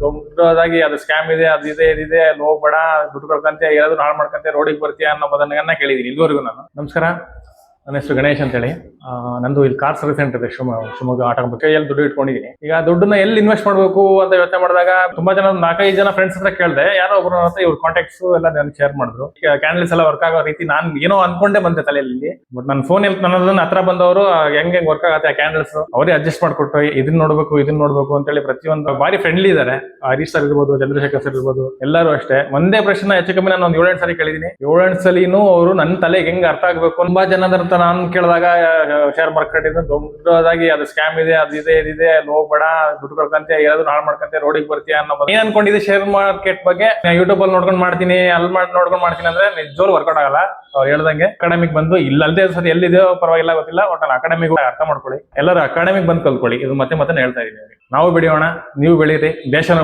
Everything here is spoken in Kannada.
ದೊಡ್ಡದಾಗಿ ಅದು ಸ್ಕ್ಯಾಮ್ ಇದೆ, ಅದಿದೆ ಇದಿದೆ, ಅಲ್ಲಿ ಹೋಗ್ಬೇಡ, ದುಡ್ಡು ಕಳ್ಕಂತೆ, ಏನಾದ್ರು ಹಾಳು ಮಾಡ್ಕಂತೆ, ರೋಡಿಗೆ ಬರ್ತೀಯ ಅನ್ನೋ ಬದನ್ನ ಕೇಳಿದೀನಿ ಇಲ್ಲಿವರೆಗೂ ನಾನು. ನಮಸ್ಕಾರ, ನನ್ನ ಹೆಸರು ಗಣೇಶ್ ಅಂತ ಹೇಳಿ. ನಂದು ಇಲ್ಲಿ ಕಾರ್ ಸರ್ವಿಸ್ ಸೆಂಟರ್ ಇದೆ ಶಿವಮೊಗ್ಗ ಆಟೋ ಕೈಯಲ್ಲಿ ದುಡ್ಡು ಇಟ್ಕೊಂಡಿದ್ದೀನಿ. ಈಗ ದುಡ್ಡನ್ನ ಎಲ್ಲಿ ಇನ್ವೆಸ್ಟ್ ಮಾಡಬೇಕು ಅಂತ ಯೋಚನೆ ಮಾಡಿದಾಗ ತುಂಬಾ ಜನ 4-5 ಜನ ಫ್ರೆಂಡ್ಸ್ ಹತ್ರ ಕೇಳಿದೆ. ಯಾರೋ ಒಬ್ರು ಹತ್ರ ಇವ್ರ ಕಾಂಟ್ಯಾಕ್ಟ್ಸ್ ಎಲ್ಲ ನನಗೆ ಶೇರ್ ಮಾಡಿದ್ರು. ಈಗ ಕ್ಯಾಂಡಲ್ಸ್ ಎಲ್ಲ ವರ್ಕ್ ಆಗೋ ರೀತಿ ನಾನು ಏನೋ ಅನ್ಕೊಂಡೆ ಬಂದೆ ತಲೆಯಲ್ಲಿ. ಬಟ್ ನನ್ನ ಫೋನ್ ನನ್ನ ಹತ್ರ ಬಂದವರು ಹೆಂಗೆ ವರ್ಕ್ ಆಗುತ್ತೆ ಆ ಕ್ಯಾಂಡಲ್ಸ್ ಅವರೇ ಅಡ್ಜಸ್ಟ್ ಮಾಡ್ಕೊಟ್ಟು ಇದನ್ನ ನೋಡ್ಬೇಕು ಅಂತ ಹೇಳಿ ಪ್ರತಿಯೊಂದು ಬಾರಿ ಫ್ರೆಂಡ್ಲಿ ಇದಾರೆ. ಹರೀಶ್ ಸರ್ ಇರ್ಬೋದು, ಚಂದ್ರಶೇಖರ್ ಸರ್ ಇರ್ಬೋದು, ಎಲ್ಲರೂ ಅಷ್ಟೇ. ಒಂದೇ ಪ್ರಶ್ನೆ ಹೆಚ್ಚು ಕಮ್ಮಿ ನಾನು ಒಂದು 7-8 ಸರಿ ಕೇಳಿದೀನಿ. 7-8 ಸಲಿನೂ ಅವರು ನನ್ನ ತಲೆಗೆ ಹೆಂಗ್ ಅರ್ಥ ಆಗ್ಬೇಕು. ತುಂಬಾ ಜನದ ನಾನು ಕೇಳಿದಾಗ ಶೇರ್ ಮಾರ್ಕೆಟ್ ಇದೆ, ದೊಡ್ಡದಾಗಿ ಅದು ಸ್ಕ್ಯಾಮ್ ಇದೆ, ಅದಿದೆ ಇದಿದೆ, ಅಲ್ಲಿ ಹೋಗ್ಬೇಡ, ದುಡ್ಡು ಕಳ್ಕಂತೆ, ಏನಾದ್ರು ಹಾಳು ಮಾಡ್ಕಂತೆ, ರೋಡಿಗೆ ಬರ್ತೀಯ ಅನ್ನೋ ಏನ್ ಅನ್ಕೊಂಡಿದ್ದೆ ಶೇರ್ ಮಾರ್ಕೆಟ್ ಬಗ್ಗೆ. ಯೂಟ್ಯೂಬ್ ಅಲ್ಲಿ ನೋಡ್ಕೊಂಡು ಮಾಡ್ತೀನಿ, ಅಲ್ಲಿ ನೋಡ್ಕೊಂಡು ಮಾಡ್ತೀನಿ ಅಂದ್ರೆ ನಿಜವಾಗ್ಲೂ ವರ್ಕೌಟ್ ಆಗಲ್ಲ. ಅವ್ರು ಹೇಳ್ದಂಗೆ ಅಕಾಡೆಮಿಕ್ ಬಂದು ಇಲ್ಲದೆ ಸರಿ ಎಲ್ಲಿದೆಯೋ ಪರವಾಗಿಲ್ಲ, ಗೊತ್ತಿಲ್ಲ, ಒಟ್ಟಲ್ಲಿ ಅಕಾಡೆಮಿಕ್ ಅರ್ಥ ಮಾಡ್ಕೊಳ್ಳಿ. ಎಲ್ಲರೂ ಅಕಾಡೆಮಿಕ್ ಬಂದು ಕಲ್ತ್ಕೊಳ್ಳಿ. ಇದು ಮತ್ತೆ ಹೇಳ್ತಾ ಇದೀನಿ. ನಾವು ಬೆಳೆಯೋಣ, ನೀವು ಬೆಳೀರಿ, ದೇಶನ